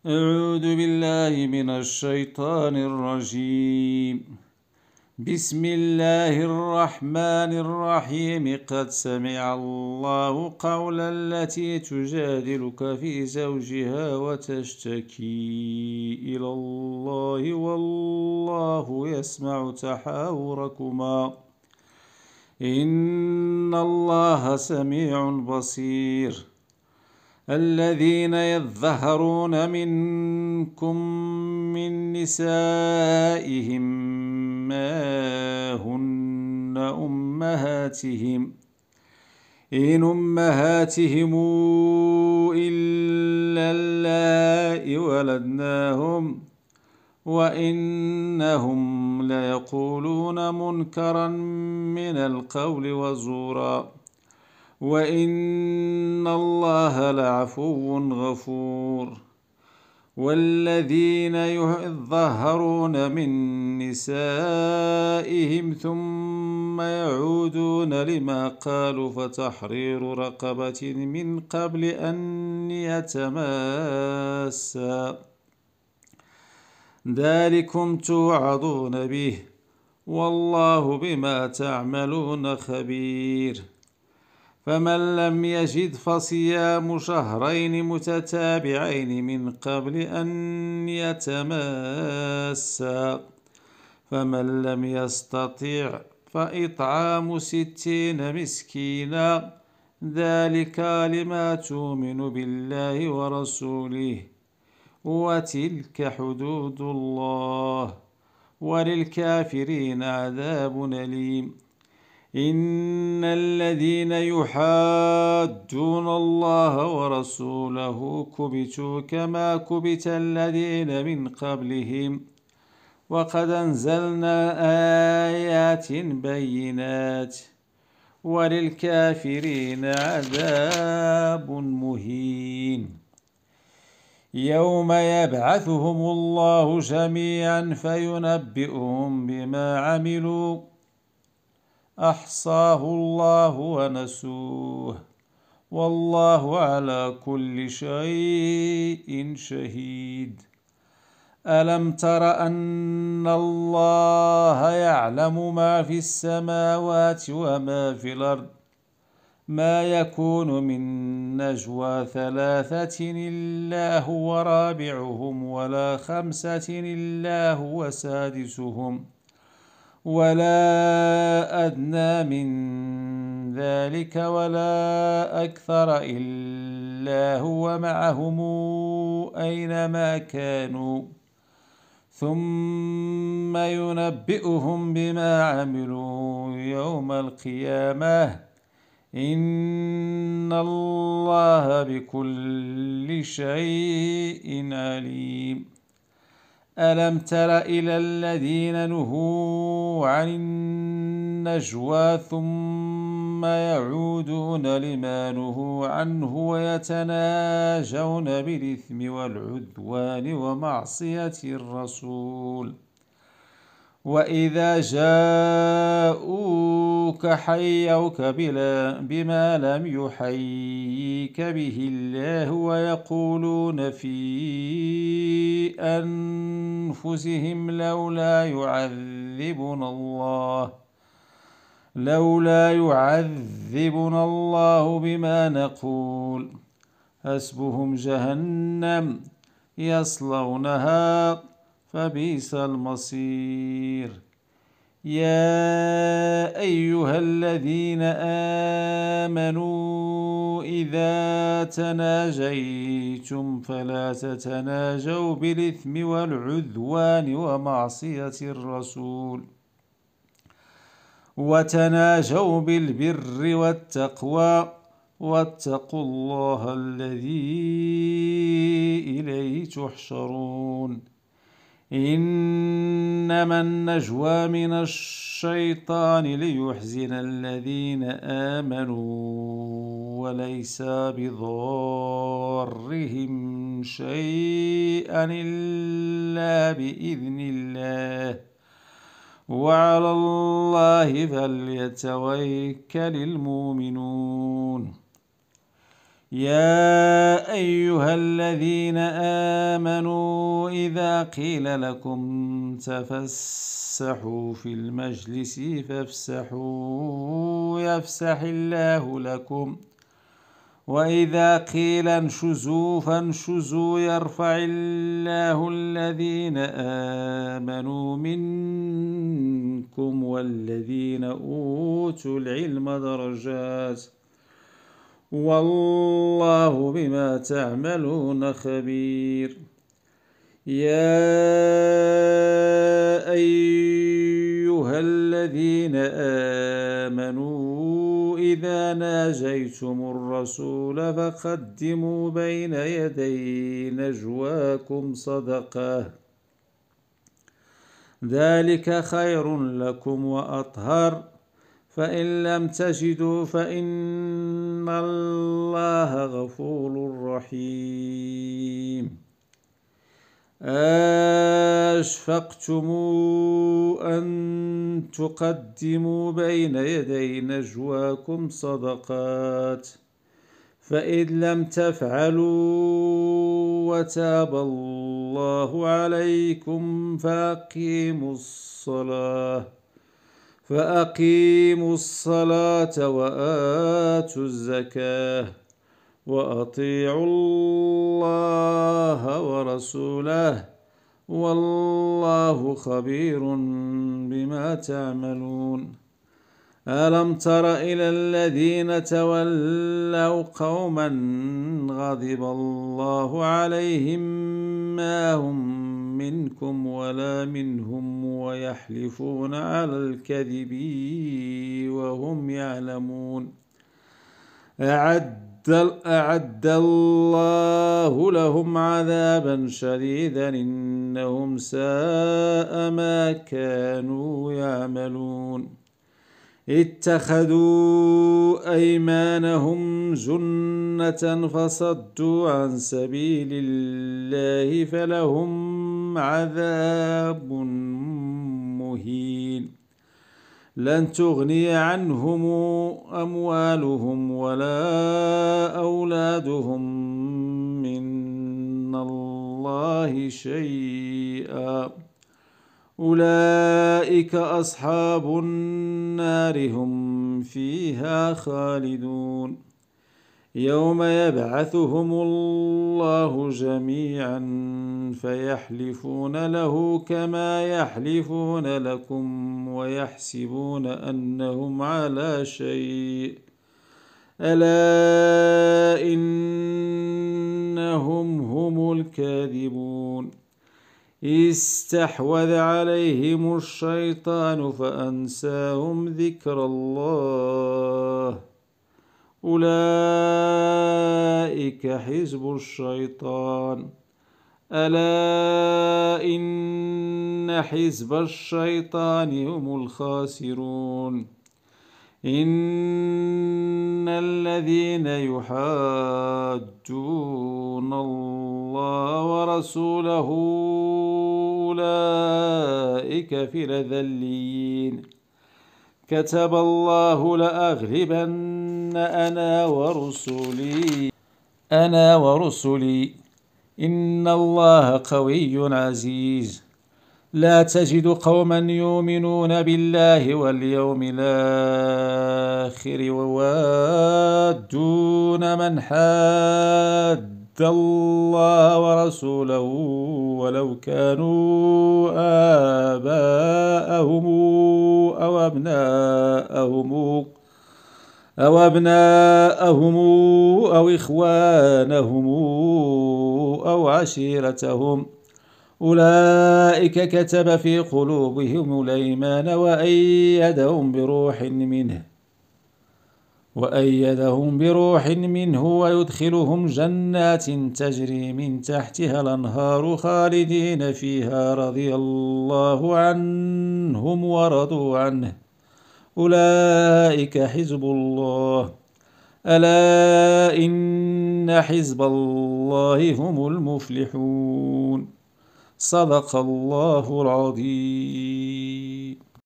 أعوذ بالله من الشيطان الرجيم. بسم الله الرحمن الرحيم. قد سمع الله قول التي تجادلك في زوجها وتشتكي إلى الله والله يسمع تحاوركما إن الله سميع بصير. الذين يظهرون منكم من نسائهم ما هن أمهاتهم إن أمهاتهم إلا اللائي ولدناهم وإنهم ليقولون منكرا من القول وزورا وإن الله لعفو غفور. والذين يظهرون من نسائهم ثم يعودون لما قالوا فتحرير رقبة من قبل أن يتماسا ذلكم توعظون به والله بما تعملون خبير. فمن لم يجد فصيام شهرين متتابعين من قبل أن يتماسا فمن لم يستطع فإطعام 60 مسكينا ذلك لما تؤمن بالله ورسوله وتلك حدود الله وللكافرين عذاب أليم. إن الذين يحادون الله ورسوله كبتوا كما كبت الذين من قبلهم وقد أنزلنا آيات بينات وللكافرين عذاب مهين. يوم يبعثهم الله جميعا فينبئهم بما عملوا أحصاه الله ونسوه والله على كل شيء شهيد. ألم تر أن الله يعلم ما في السماوات وما في الأرض ما يكون من نجوى 3 إلا هو رابعهم ولا 5 إلا هو سادسهم ولا أدنى من ذلك ولا أكثر إلا هو معهم أينما كانوا ثم ينبئهم بما عملوا يوم القيامة إن الله بكل شيء عليم. ألم تر إلى الذين نهوا عن النجوى ثم يعودون لما نهوا عنه ويتناجون بالإثم والعدوان ومعصية الرسول وإذا جاءوك حيوك بما لم يحييك به الله ويقولون في أنفسهم لولا يعذبنا الله بما نقول حسبهم جهنم يصلونها فبئس المصير. يا أيها الذين آمنوا إذا تناجيتم فلا تتناجوا بالإثم والعدوان ومعصية الرسول وتناجوا بالبر والتقوى واتقوا الله الذي إليه تحشرون. إنما النجوى من الشيطان ليحزن الذين آمنوا وليس بضارهم شيئا إلا بإذن الله وعلى الله فليتوكل المؤمنون. يا أيها الذين آمنوا إذا قيل لكم تفسحوا في المجلس فافسحوا يفسح الله لكم وإذا قيل انشزوا فانشزوا يرفع الله الذين آمنوا منكم والذين أوتوا العلم درجات والله بما تعملون خبير. يا أيها الذين آمنوا إذا ناجيتم الرسول فقدموا بين يدي نجواكم صدقة ذلك خير لكم وأطهر فإن لم تجدوا فإن الله غفور رحيم. أشفقتم أن تقدموا بين يدي نجواكم صدقات فإن لم تفعلوا وتاب الله عليكم فأقيموا الصلاة وآتوا الزكاة وأطيعوا الله ورسوله والله خبير بما تعملون. ألم تر إلى الذين تولوا قوما غضب الله عليهم ما هم منكم ولا منهم ويحلفون على الكذب وهم يعلمون. أعد الله لهم عذابا شديدا إنهم ساء ما كانوا يعملون. اتخذوا أيمانهم جنة فصدوا عن سبيل الله فلهم عذاب مهين. لن تغني عنهم أموالهم ولا أولادهم من الله شيئا أولئك أصحاب النار هم فيها خالدون. يوم يبعثهم الله جميعا فيحلفون له كما يحلفون لكم ويحسبون أنهم على شيء ألا إنهم هم الكاذبون. استحوذ عليهم الشيطان فأنساهم ذكر الله أولئك حزب الشيطان ألا إن حزب الشيطان هم الخاسرون. إن الذين يحادون الله ورسوله أولئك في الأذلين. كتب الله لأغلبن أنا ورسلي إن الله قوي عزيز. لا تجد قوما يؤمنون بالله واليوم الآخر يوادون من حاد الله ورسوله ولو كانوا آباءهم أو أبناءهم أو إخوانهم أو عشيرتهم أولئك كتب في قلوبهم الإيمان وأيدهم بروح منه ويدخلهم جنات تجري من تحتها الأنهار خالدين فيها رضي الله عنهم ورضوا عنه أولئك حزب الله ألا إن حزب الله هم المفلحون. صدق الله العظيم.